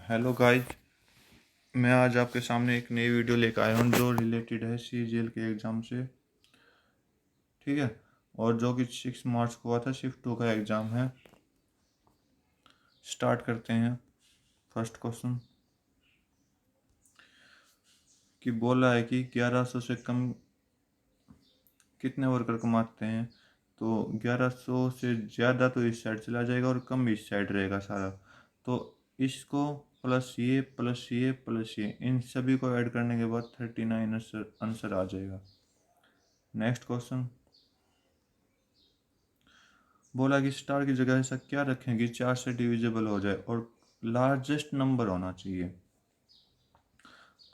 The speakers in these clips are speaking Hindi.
हेलो गाइस, मैं आज आपके सामने एक नई वीडियो लेकर आया हूँ जो रिलेटेड है CGL के एग्ज़ाम से। ठीक है। और जो कि 6 मार्च को हुआ था, शिफ्ट 2 का एग्ज़ाम है। स्टार्ट करते हैं। फर्स्ट क्वेश्चन कि बोला है कि 1100 से कम कितने वर्कर कमाते हैं। तो 1100 से ज़्यादा तो इस साइड चला जाएगा और कम इस साइड रहेगा सारा। तो इसको प्लस ये प्लस ये प्लस ये इन सभी को ऐड करने के बाद 39 आंसर आ जाएगा। नेक्स्ट क्वेश्चन बोला कि स्टार की जगह ऐसा क्या रखें कि 4 से डिविजिबल हो जाए और लार्जेस्ट नंबर होना चाहिए।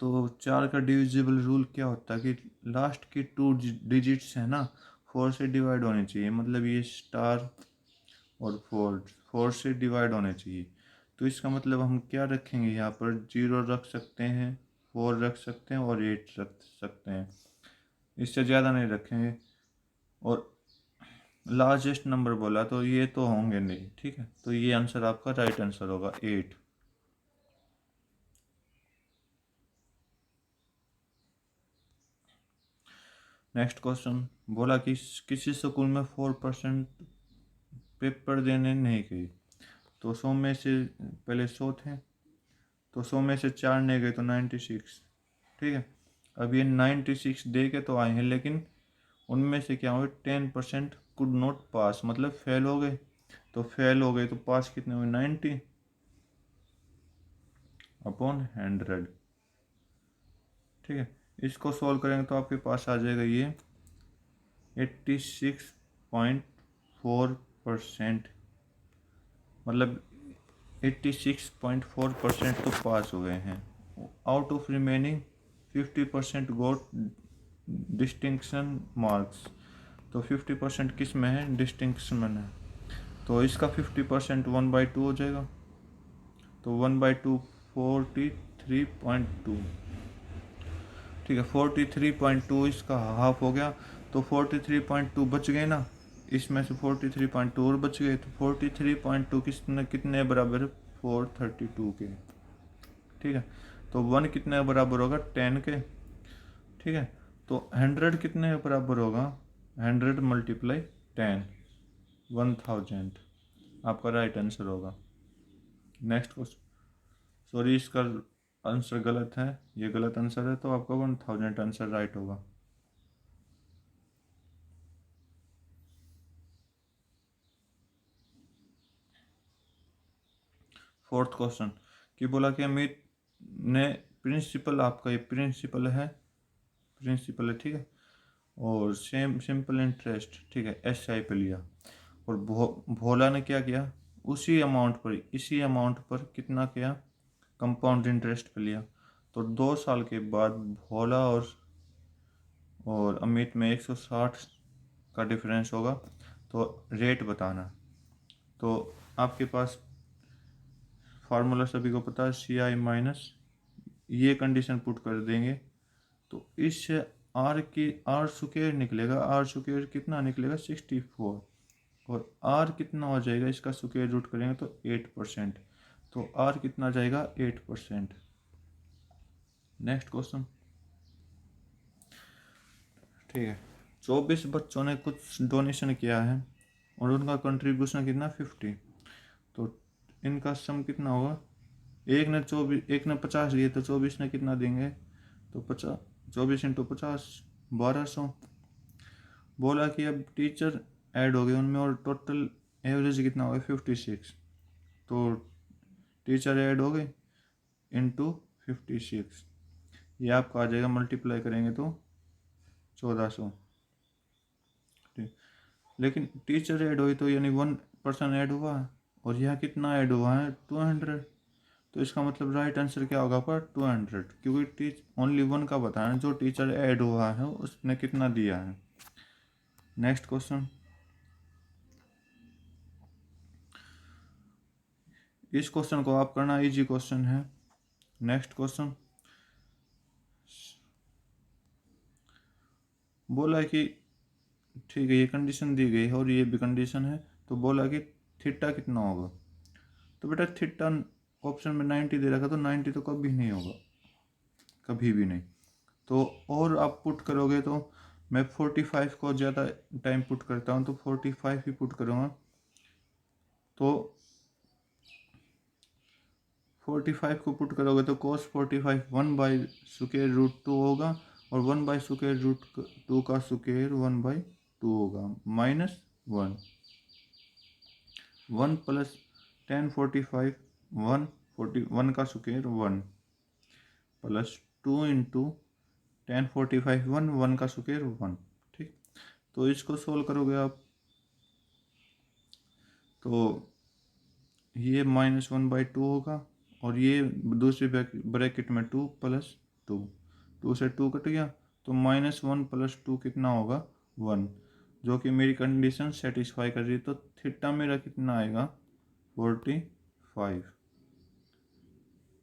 तो 4 का डिविजिबल रूल क्या होता है कि लास्ट की 2 डिजिट्स है ना, 4 से डिवाइड होनी चाहिए। मतलब ये स्टार और 4 से डिवाइड होने चाहिए। तो इसका मतलब हम क्या रखेंगे, यहाँ पर 0 रख सकते हैं, 4 रख सकते हैं और 8 रख सकते हैं। इससे ज़्यादा नहीं रखेंगे। और लार्जेस्ट नंबर बोला तो ये तो होंगे नहीं। ठीक है, तो ये आंसर आपका राइट आंसर होगा 8। नेक्स्ट क्वेश्चन बोला कि किसी स्कूल में 4% पेपर देने नहीं गई। तो 100 में से पहले 100 थे, तो 100 में से 4 नहीं गए तो 96। ठीक है। अब ये 96 दे के तो आए हैं, लेकिन उनमें से क्या हुए, 10% कुड नॉट पास, मतलब फेल हो गए। तो फेल हो गए तो पास कितने हुए, 90 अपॉन 100। ठीक है। इसको सॉल्व करेंगे तो आपके पास आ जाएगा ये 86.4%। मतलब 86.4% तो पास हुए हैं। Out of remaining 50% got distinction marks. तो 50% किस में है, डिस्टिंक्शन में है। तो इसका 50% 1/2 हो जाएगा। तो 1/2 43.2। ठीक है, 43.2 इसका हाफ हो गया। तो 43.2 बच गए ना, इसमें से 43.2 और बच गए। तो 43.2 कितने कितने बराबर है, 432 के। ठीक है। तो 1 कितने बराबर होगा, 10 के। ठीक है। तो 100 कितने के बराबर होगा, 100 मल्टीप्लाई 10, 1000 आपका राइट आंसर होगा। नेक्स्ट क्वेश्चन, सॉरी इसका आंसर गलत है, ये गलत आंसर है, तो आपका 1000 आंसर राइट होगा। फोर्थ क्वेश्चन कि बोला कि अमित ने प्रिंसिपल, आपका ये प्रिंसिपल है। ठीक है। और सेम सिंपल इंटरेस्ट, ठीक है, SI पे लिया। और भोला ने क्या किया, उसी अमाउंट पर, इसी अमाउंट पर कितना किया, कंपाउंड इंटरेस्ट पे लिया। तो 2 साल के बाद भोला और अमित में 160 का डिफरेंस होगा। तो रेट बताना। तो आपके पास फार्मूला सभी को पता है, CI- ये कंडीशन पुट कर देंगे तो इस आर स्क्वायर निकलेगा। आर स्क्वायर कितना निकलेगा, 64। और आर कितना हो जाएगा, इसका स्क्वायर रूट करेंगे तो 8%। तो आर कितना जाएगा, 8%। Next question. ठीक है। 24 बच्चों ने कुछ डोनेशन किया है और उनका कंट्रीब्यूशन कितना, 50। तो इनका सम कितना होगा, एक ने 50 दिए तो 24 ने कितना देंगे, तो 50, 24 इंटू 50, 1200। बोला कि अब टीचर ऐड हो गए उनमें और टोटल एवरेज कितना होगा, 56। तो टीचर ऐड हो गए इंटू 56, ये आपका आ जाएगा, मल्टीप्लाई करेंगे तो 1400। ठीक। लेकिन टीचर ऐड हुई तो यानी 1 पर्सन ऐड हुआ है, और यहाँ कितना ऐड हुआ है, 200। तो इसका मतलब राइट आंसर क्या होगा आपका, 200, क्योंकि ओनली 1 का बताना, जो टीचर ऐड हुआ है उसने कितना दिया है। नेक्स्ट क्वेश्चन, इस क्वेश्चन को आप करना, इजी क्वेश्चन है। नेक्स्ट क्वेश्चन बोला कि, ठीक है, ये कंडीशन दी गई है और ये भी कंडीशन है। तो बोला कि थीटा कितना होगा। तो बेटा थीटा ऑप्शन में 90 दे रखा, तो 90 तो कभी नहीं होगा, कभी भी नहीं। तो और आप पुट करोगे तो मैं 45 को ज़्यादा टाइम पुट करता हूँ, तो 45 ही पुट करूँगा। तो 45 को पुट करोगे तो cos 45 1/√2 होगा, और 1/√2 का स्क्वायर 1/2 होगा, -1 1 प्लस 1045 1 का स्क्वायर 1 प्लस 2 इंटू 1045 1 का स्क्वायर 1। ठीक, तो इसको सोल्व करोगे आप तो ये -1/2 होगा, और ये दूसरी ब्रैकेट में 2 प्लस 2, 2 से 2 कट गया, तो -1 प्लस 2 कितना होगा 1, जो कि मेरी कंडीशन सेटिस्फाई कर रही है। तो थीटा मेरा कितना आएगा 45।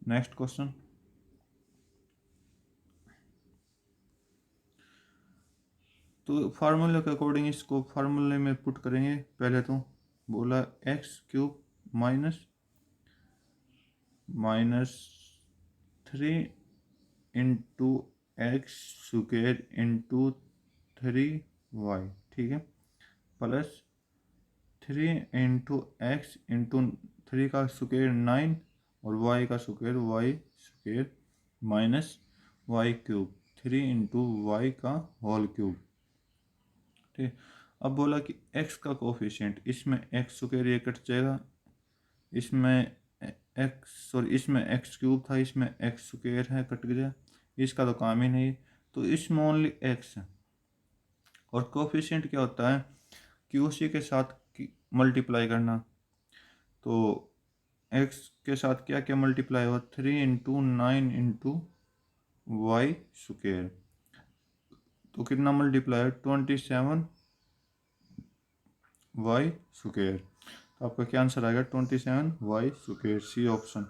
नेक्स्ट क्वेश्चन, तो फार्मूले के अकॉर्डिंग इसको फार्मूले में पुट करेंगे। पहले तो बोला x³ -3 into x² into 3y, ठीक है, प्लस 3 इंटू एक्स इंटू 3 का स्क्वायर 9, और y का square y² minus y³, 3 into y का होल क्यूब। ठीक, अब बोला कि x का कोफिशिएंट, इसमें x² ये कट जाएगा, इसमें इसमें x³ था, इसमें x² है, कट गया, इसका तो काम ही नहीं, तो इसमें ओनली x है। और कोफिशिएंट क्या होता है कि उसी के साथ मल्टीप्लाई करना, तो x के साथ क्या क्या मल्टीप्लाई हो, 3 इंटू 9 इंटू y², तो कितना मल्टीप्लाई है 27 y²। तो आपका क्या आंसर आएगा 27 y², सी ऑप्शन।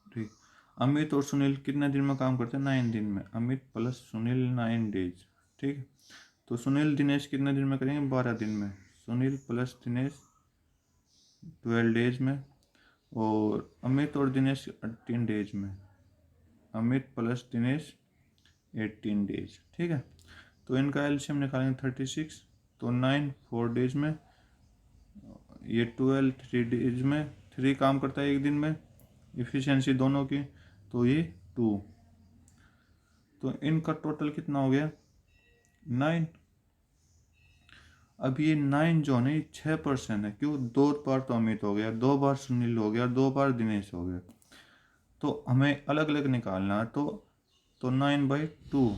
ठीक, अमित और सुनील कितने दिन में काम करते हैं 9 दिन में, अमित प्लस सुनील 9 डेज। ठीक, तो सुनील दिनेश कितने दिन में करेंगे 12 दिन में, सुनील प्लस दिनेश 12 डेज में, और अमित और दिनेश 18 डेज में, अमित प्लस दिनेश 18 डेज। ठीक है, तो इनका एलसीएम निकालेंगे 36, तो 9 4 डेज में, ये 12 3 डेज में, 3 काम करता है एक दिन में, इफिशिएंसी दोनों की, तो ये 2, तो इनका टोटल कितना हो गया 9। अब ये 9 जो है 6% है, क्यों, 2 बार तो अमित हो गया, 2 बार सुनील हो गया, 2 बार दिनेश हो गया, तो हमें अलग अलग निकालना है। तो 9/2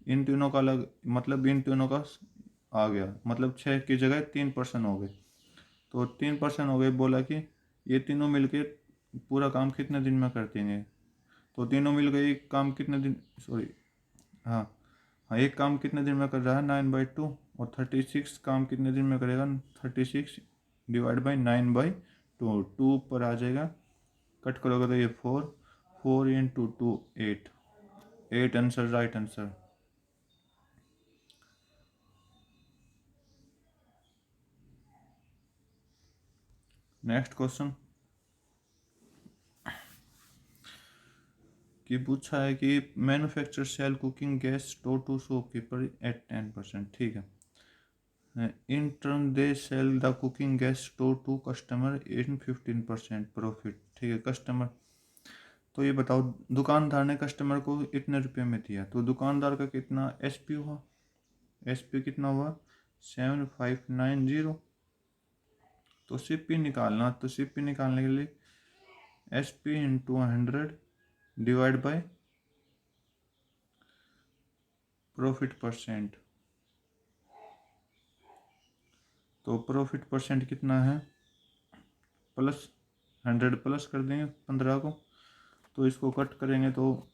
इन तीनों का अलग, मतलब इन तीनों का आ गया, मतलब 6 की जगह 3% हो गए, तो 3% हो गए। बोला कि ये तीनों मिलके पूरा काम कितने दिन में करते हैं, तो तीनों मिल गए एक काम कितने दिन, सॉरी, हाँ हाँ, एक काम कितने दिन में कर रहा है 9/2, और 36 काम कितने दिन में करेगा 36 डिवाइड बाई 9/2, 2 पर आ जाएगा, कट करोगे तो ये 4, 4 into 2 8, 8 answer, right answer. Next question कि पूछा है कि manufacture sell cooking gas store to shopkeeper at 10%। ठीक है, in turn they sell the cooking gas store to customer in 15% profit. ठीक है, कस्टमर, तो ये बताओ दुकानदार ने कस्टमर को इतने रुपए में दिया, तो दुकानदार का कितना एसपी हुआ, एसपी कितना हुआ 7590। तो सीपी निकालना, तो सीपी निकालने के लिए SP into 100 divide by profit percent, तो प्रॉफिट परसेंट कितना है प्लस 100 प्लस कर देंगे 15 को, तो इसको कट करेंगे तो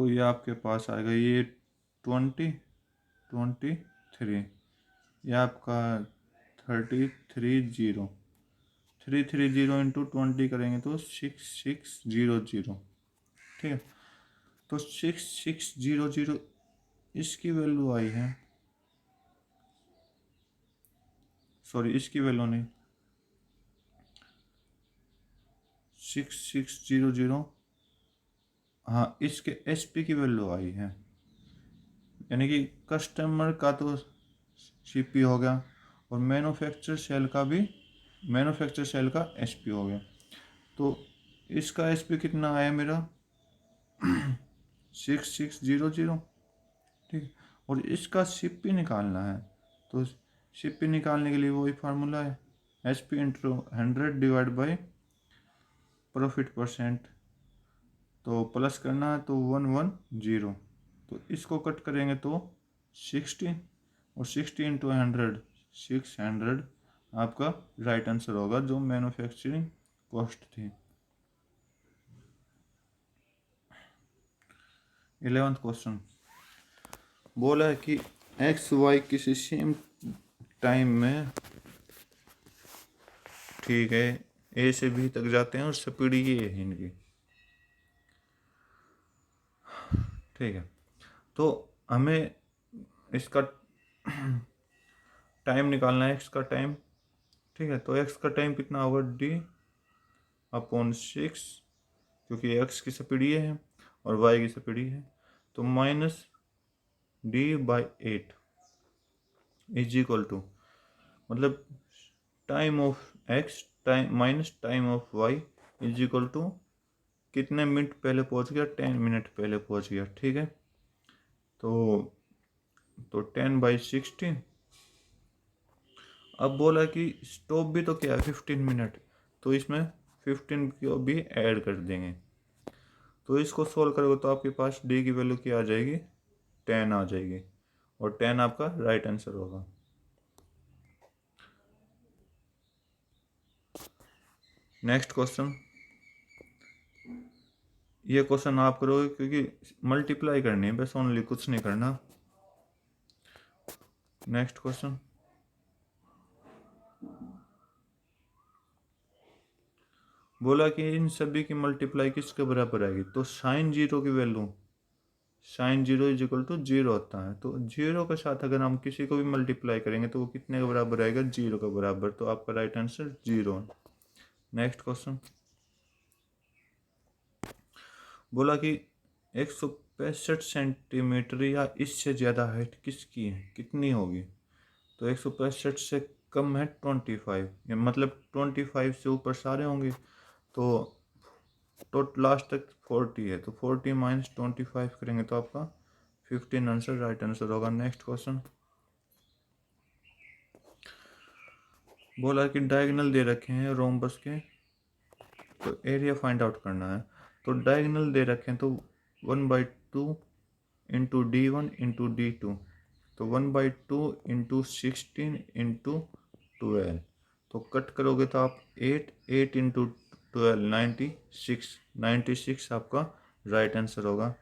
ये आपके पास आएगा ये 23, ये आपका 330, 330 इंटू 20 करेंगे तो 6600। ठीक है, तो 6600 इसकी वैल्यू आई है, सॉरी इसकी वैल्यू नहीं, 6600, हाँ इसके एसपी की वैल्यू आई है, यानी कि कस्टमर का तो सीपी हो गया और मैन्युफैक्चर सेल का भी, मैन्युफैक्चर सेल का एसपी हो गया। तो इसका एसपी कितना आया मेरा 6600, ठीक। और इसका सीपी निकालना है, तो सीपी निकालने के लिए वही फार्मूला है, H P into 100 divide by profit percent, तो प्लस करना है तो 110, तो इसको कट करेंगे तो 60, और 60 इंटू 100 600 आपका राइट आंसर होगा, जो मैन्युफैक्चरिंग कॉस्ट थी। 11th क्वेश्चन बोला है कि एक्स वाई किसी सेम टाइम में, ठीक है, ए से बी तक जाते हैं और स्पीड ये है इनकी, ठीक है। तो हमें इसका टाइम निकालना है, एक्स का टाइम, ठीक है। तो एक्स का टाइम कितना होगा d/6, क्योंकि एक्स की स्पीड ये है और वाई की स्पीड ये है, तो minus d/8 is equal to, मतलब time of X time minus time of Y is equal to कितने मिनट पहले पहुंच गया, 10 मिनट पहले पहुंच गया, ठीक है। तो 10/60, अब बोला कि स्टॉप भी तो क्या है 15 मिनट, तो इसमें 15 को भी ऐड कर देंगे, तो इसको सोल्व करोगे तो आपके पास डी की वैल्यू क्या आ जाएगी, 10 आ जाएगी, और 10 आपका राइट आंसर होगा। नेक्स्ट क्वेश्चन, ये क्वेश्चन आप करोगे क्योंकि मल्टीप्लाई करनी है बस, ओनली कुछ नहीं करना। नेक्स्ट क्वेश्चन, बोला कि इन सभी की मल्टीप्लाई किसके बराबर आएगी, तो साइन जीरो की value, sine zero is equal to zero होता है, तो जीरो के साथ अगर हम किसी को भी मल्टीप्लाई करेंगे तो वो कितने के बराबर आएगा, जीरो के बराबर, तो आपका right answer zero. Next question, बोला कि 165 सेंटीमीटर या इससे ज़्यादा हाइट किसकी है, कितनी होगी, तो 165 से कम है 25, या मतलब 25 से ऊपर सारे होंगे, तो लास्ट तक 40 है, तो 40 माइनस 25 करेंगे तो आपका 15 आंसर राइट आंसर होगा। नेक्स्ट क्वेश्चन, बोला कि डायगोनल दे रखे हैं रोम्बस के, तो एरिया फाइंड आउट करना है, तो डायगोनल दे रखे हैं तो 1/2 इंटू D1 इंटू D2, तो 1/2 इंटू 16 इंटू 12, तो कट करोगे तो आप 8 इंटू 12 96 आपका राइट आंसर होगा।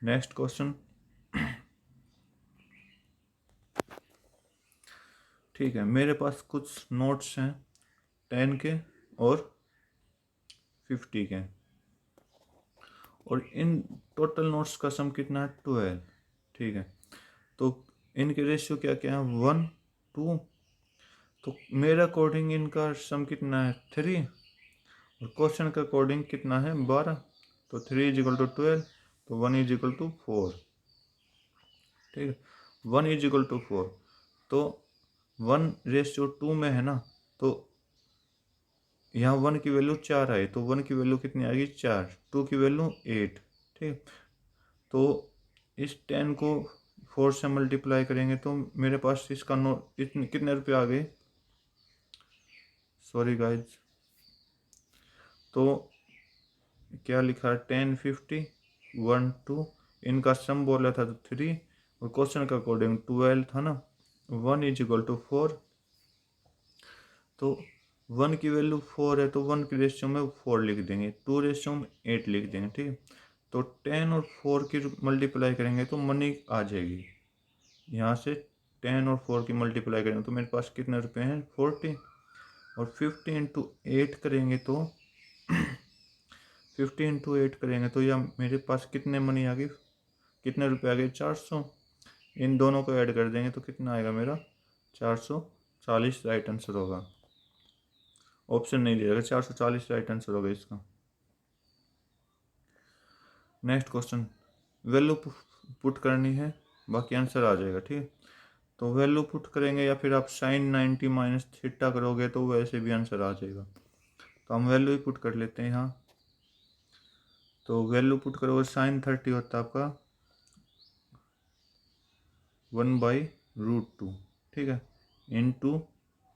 नेक्स्ट क्वेश्चन, ठीक है, मेरे पास कुछ नोट्स हैं 10 के और 50 के, और इन टोटल नोट्स का सम कितना है 12, ठीक है। तो इनके रेशियो क्या क्या है 1:2, तो मेरे अकॉर्डिंग इनका सम कितना है 3, और क्वेश्चन के अकॉर्डिंग कितना है 12, तो 3 इज इक्वल टू 12, तो 1 इज इक्वल टू 4, ठीक है, 1 इज इक्वल टू 4, तो 1:2 में है ना, तो यहाँ 1 की वैल्यू 4 आई, तो 1 की वैल्यू कितनी आएगी 4, 2 की वैल्यू 8, ठीक। तो इस 10 को 4 से मल्टीप्लाई करेंगे तो मेरे पास इसका नोट इतने कितने रुपये आ गए, सॉरी गाइज, तो क्या लिखा है 10 50 1 2, इनका सम बोला था तो 3, और क्वेश्चन के अकॉर्डिंग 12 था ना, 1 इज इक्वल टू 4, तो 1 की वैल्यू 4 है तो 1 की रेशियो में 4 लिख देंगे, 2 रेशियो में 8 लिख देंगे, ठीक है। तो 10 और 4 की मल्टीप्लाई करेंगे तो मनी आ जाएगी, यहाँ से 10 और 4 की मल्टीप्लाई करेंगे तो मेरे पास कितने रुपए हैं 40, और 50 इंटू 8 करेंगे तो 50 इंटू 8 करेंगे तो यह मेरे पास कितने मनी आ गई, कितने रुपए आ गए, 400। इन दोनों को ऐड कर देंगे तो कितना आएगा मेरा, 440 राइट आंसर होगा। ऑप्शन नहीं दे रहा, 440 राइट आंसर होगा इसका। नेक्स्ट क्वेश्चन, वैल्यू पुट करनी है, बाकी आंसर आ जाएगा, ठीक है। तो वैल्यू पुट करेंगे या फिर आप साइन 90 माइनस थीटा करोगे तो वैसे भी आंसर आ जाएगा। तो हम वैल्यू ही पुट कर लेते हैं यहाँ। तो वैल्यू पुट करोगे, साइन 30 होता है आपका 1/√2, ठीक है, इंटू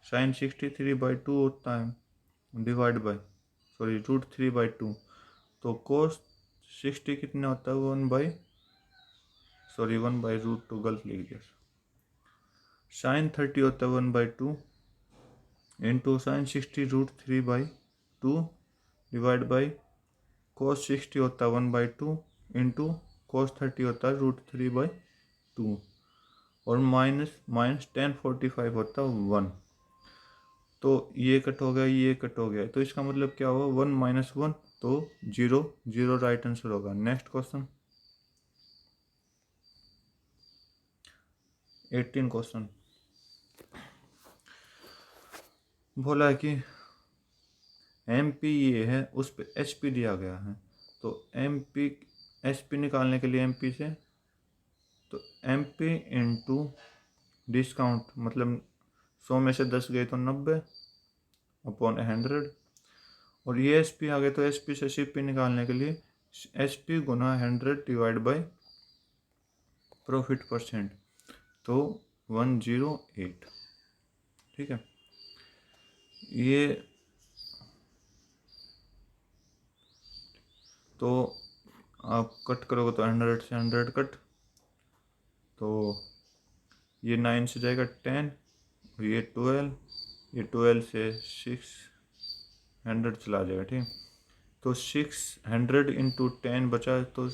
साइन 63/2 होता है डिवाइड बाई √3/2। तो कोस 60 कितना होता है, 1/√2, गलत लिख दिया। साइन 30 होता है 1/2 इंटू साइन 60√3/2 डिवाइड बाई कोस 60 होता है 1/2 इंटू कोस 30 होता है √3/2 और माइनस tan 45 होता है 1। तो ये कट हो गया, ये कट हो गया, तो इसका मतलब क्या होगा, 1 - 1 तो 0, 0 राइट आंसर होगा। नेक्स्ट क्वेश्चन, 18 क्वेश्चन बोला है कि MP ये है, उस पर HP दिया गया है। तो MP HP निकालने के लिए MP से, तो MP इंटू डिस्काउंट, मतलब 100 में से 10 गए तो 90 अपॉन 100, और ये SP आ गए तो SP से CP निकालने के लिए SP Guna 100 divide by profit percent, तो 108, ठीक है। ये तो आप कट करोगे तो 100 से 100 कट, तो ये 9 से जाएगा 10, ये 12, ये 12 से 600 चला जाएगा, ठीक। तो 600 इंटू 10 बचा, तो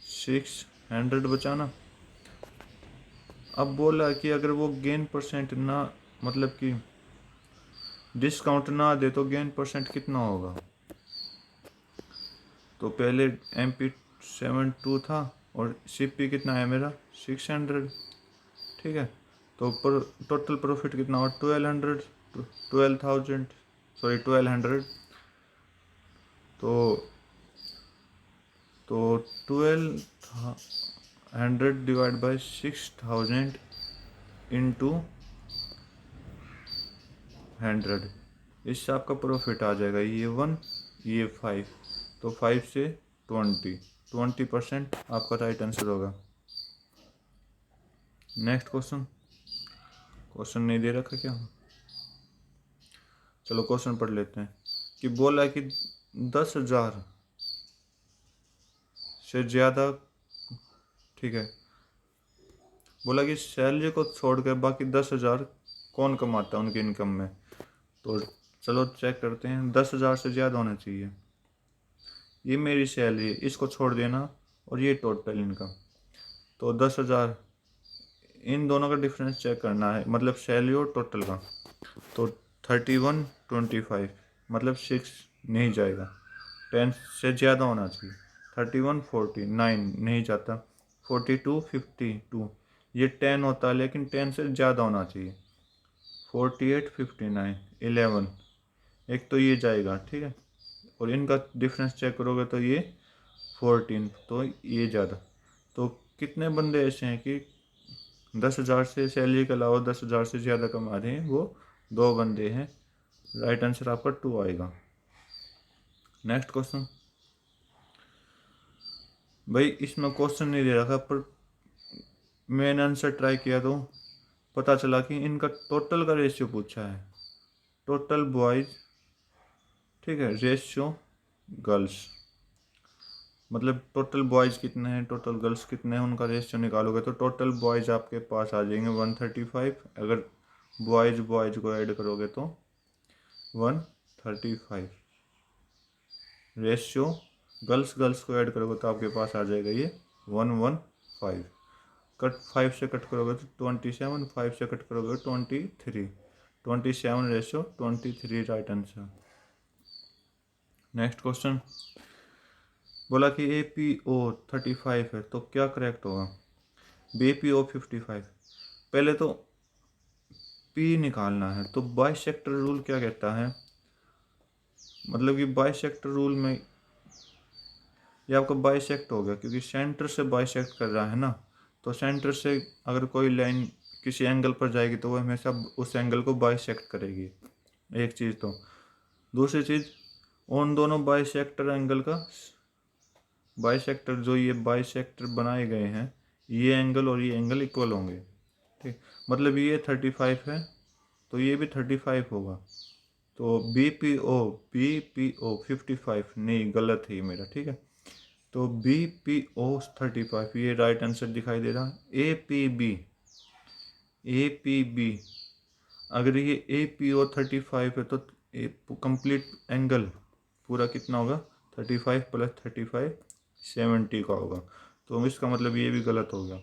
600 बचा ना। अब बोला कि अगर वो गेन परसेंट ना, मतलब कि डिस्काउंट ना दे तो गेन परसेंट कितना होगा। तो पहले MP72 था और CP कितना है मेरा 600, ठीक है। तो पर टोटल प्रॉफिट कितना हुआ 1200, तो 1200 डिवाइड बाई 6000 इंटू 100, इससे आपका प्रॉफिट आ जाएगा, ये 1 ये 5, तो 5 से 20% आपका राइट आंसर होगा। नेक्स्ट क्वेश्चन, क्वेश्चन नहीं दे रखा क्या, चलो क्वेश्चन पढ़ लेते हैं। कि बोला कि 10,000 से ज़्यादा, ठीक है, बोला कि सैलरी को छोड़कर बाकी 10,000 कौन कमाता है उनकी इनकम में। तो चलो चेक करते हैं, 10,000 से ज़्यादा होना चाहिए, ये मेरी सैलरी, इसको छोड़ देना, और ये टोटल इनकम। तो 10,000, इन दोनों का डिफरेंस चेक करना है, मतलब सैलरी और टोटल का। तो 3125, मतलब 6 नहीं जाएगा, 10 से ज़्यादा होना चाहिए। 3149 नहीं जाता, 4252 ये 10 होता है लेकिन 10 से ज़्यादा होना चाहिए। 4859 11, एक तो ये जाएगा, ठीक है, और इनका डिफरेंस चेक करोगे तो ये 14, तो ये ज़्यादा। तो कितने बंदे ऐसे हैं कि 10,000 से सैलरी के अलावा 10,000 से ज़्यादा कमा रहे हैं, वो 2 बंदे हैं। राइट आंसर आपका 2 आएगा। नेक्स्ट क्वेश्चन, भाई इसमें क्वेश्चन नहीं दे रखा, पर मैंने आंसर ट्राई किया तो पता चला कि इनका टोटल का रेशियो पूछा है, टोटल बॉयज़, ठीक है, रेशियो गर्ल्स, मतलब टोटल बॉयज़ कितने हैं, टोटल गर्ल्स कितने हैं, उनका रेशियो निकालोगे तो टोटल बॉयज़ आपके पास आ जाएंगे 135, अगर बॉयज़ को ऐड करोगे तो 135, रेशियो गर्ल्स को ऐड करोगे तो आपके पास आ जाएगा ये 115, कट 5 से कट करोगे तो 27, 5 से कट करोगे 23, 27 ratio 23 right answer. Next question बोला कि ए पी ओ 35 है, तो क्या करेक्ट होगा? B P O 55। पहले तो पी निकालना है, तो बाइसेक्टर रूल क्या कहता है? मतलब कि बाइसेक्टर रूल में ये आपका बाइसेक्ट हो गया, क्योंकि सेंटर से बाइसेक्ट कर रहा है ना, तो सेंटर से अगर कोई लाइन किसी एंगल पर जाएगी तो वो हमेशा उस एंगल को बाइसेक्ट करेगी। एक चीज़ तो, दूसरी चीज़, उन दोनों बाइसेक्टर एंगल का बाइसेक्टर जो ये बाइसेक्टर बनाए गए हैं, ये एंगल और ये एंगल इक्वल होंगे। ठीक, मतलब ये 35 है तो ये भी 35 होगा। तो बी पी ओ 55 नहीं, गलत है ये मेरा। ठीक है, तो बी पी ओ 35 ये राइट आंसर दिखाई दे रहा। ए पी बी अगर ये ए पी ओ 35 है तो कंप्लीट एंगल पूरा कितना होगा? 35 प्लस 35 70 का होगा। तो इसका मतलब ये भी गलत हो गया।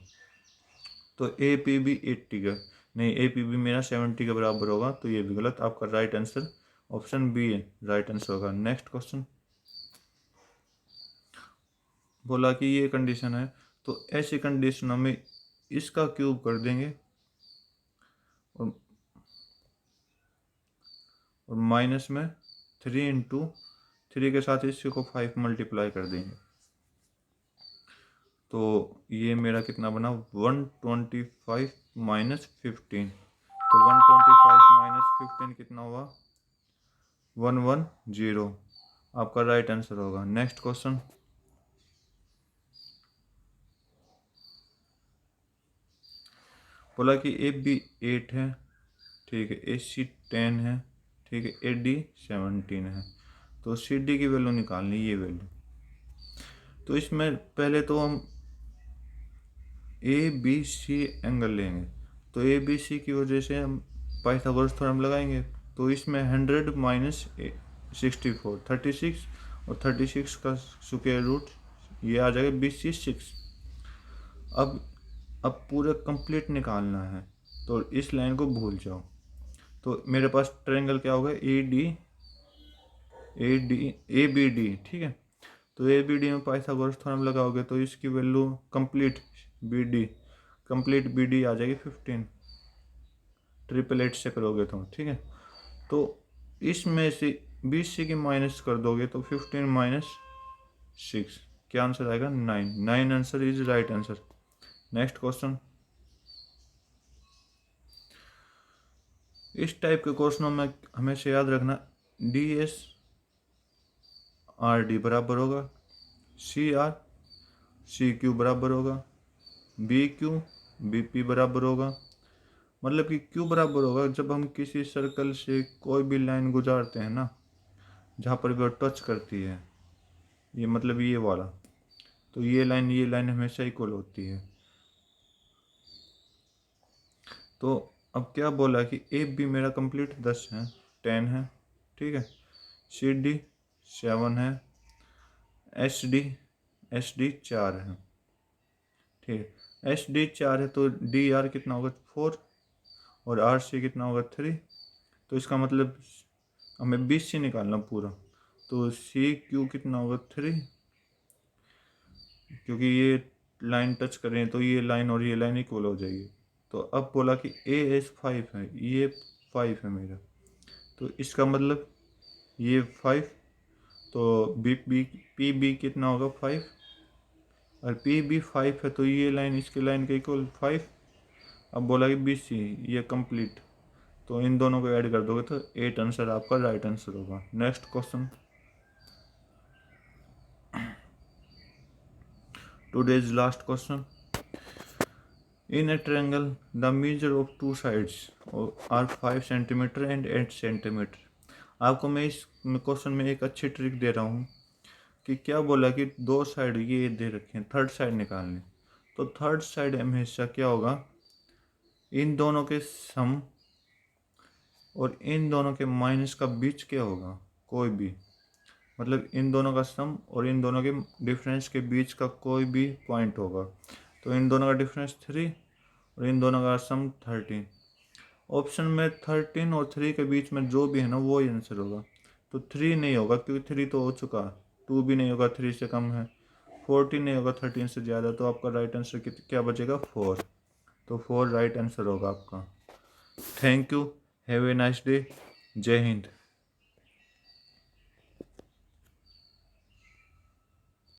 तो ए पी बी 80 का नहीं, ए पी बी मेरा 70 के बराबर होगा, तो ये भी गलत। आपका राइट आंसर ऑप्शन बी है, राइट आंसर होगा। नेक्स्ट क्वेश्चन बोला कि ये कंडीशन है, तो ऐसी कंडीशनों में इसका क्यूब कर देंगे और माइनस में 3 इंटू 3 के साथ इसी को 5 मल्टीप्लाई कर देंगे। तो ये मेरा कितना बना? 125 माइनस 15। तो 125 माइनस 15 कितना हुआ? 110। आपका राइट आंसर होगा। नेक्स्ट क्वेश्चन बोला कि ए बी 8 है, ठीक है, ए सी 10 है, ठीक है, ए डी 17 है। तो सी डी की वैल्यू निकालनी, ये वैल्यू। तो इसमें पहले तो हम ए बी सी एंगल लेंगे, तो ए बी सी की वजह से हम पाइथागोरस थ्योरम लगाएंगे। तो इसमें 100 माइनस 64 36, और 36 का स्क्वायर रूट ये आ जाएगा 26। अब पूरा कंप्लीट निकालना है, तो इस लाइन को भूल जाओ। तो मेरे पास ट्रायंगल क्या होगा? ए बी डी, ठीक है। तो ए बी डी में पाइथागोरस थ्योरम लगाओगे तो इसकी वैल्यू कंप्लीट बी डी आ जाएगी 15। 888 से करोगे तो, ठीक है। तो इसमें से 20 से की माइनस कर दोगे तो 15 माइनस 6 क्या आंसर आएगा? 9 answer is right answer. Next question, इस टाइप के क्वेश्चनों में हमेशा याद रखना डी एस आर डी बराबर होगा सी क्यू बराबर होगा बी क्यू बी पी बराबर होगा। मतलब कि क्यू बराबर होगा जब हम किसी सर्कल से कोई भी लाइन गुजारते हैं ना, जहाँ पर भी वो टच करती है, ये मतलब ये वाला, तो ये लाइन हमेशा इक्वल होती है। तो अब क्या बोला कि ए बी मेरा कंप्लीट 10 है, 10 है, ठीक है, सी डी 7 है, एस डी 4 है, ठीक है। एस डी 4 है तो डी आर कितना होगा? 4, और आर सी कितना होगा? 3। तो इसका मतलब हमें बी सी निकालना पूरा, तो सी क्यू कितना होगा? 3, क्योंकि ये लाइन टच कर रहे हैं तो ये लाइन और ये लाइन इक्वल हो जाएगी। तो अब बोला कि ए एस 5 है, ये 5 है मेरा, तो इसका मतलब ये 5, तो बी बी पी बी कितना होगा? 5, और पी बी 5 है तो ये लाइन इसके लाइन के इक्वल 5। अब बोला कि बी सी ये कंप्लीट, तो इन दोनों को ऐड कर दोगे तो 8 आंसर आपका राइट आंसर होगा। Next question, today's last question, in a triangle the measure of two sides are 5 centimeter and 8 centimeter। आपको मैं इस क्वेश्चन में एक अच्छी ट्रिक दे रहा हूँ कि क्या बोला कि दो साइड ये दे रखे हैं, थर्ड साइड निकालनी। तो थर्ड साइड हमेशा क्या होगा? इन दोनों के सम और इन दोनों के माइनस का बीच क्या होगा? कोई भी, मतलब इन दोनों का सम और इन दोनों के डिफरेंस के बीच का कोई भी पॉइंट होगा। तो इन दोनों का डिफरेंस 3 और इन दोनों का सम 13। ऑप्शन में 13 और 3 के बीच में जो भी है ना वो ही आंसर होगा। तो 3 नहीं होगा क्योंकि 3 तो हो चुका, 2 भी नहीं होगा, 3 से कम है, 14 नहीं होगा 13 से ज़्यादा, तो आपका राइट आंसर क्या बचेगा 4। तो 4 राइट आंसर होगा आपका। Thank you, have a nice day, जय हिंद।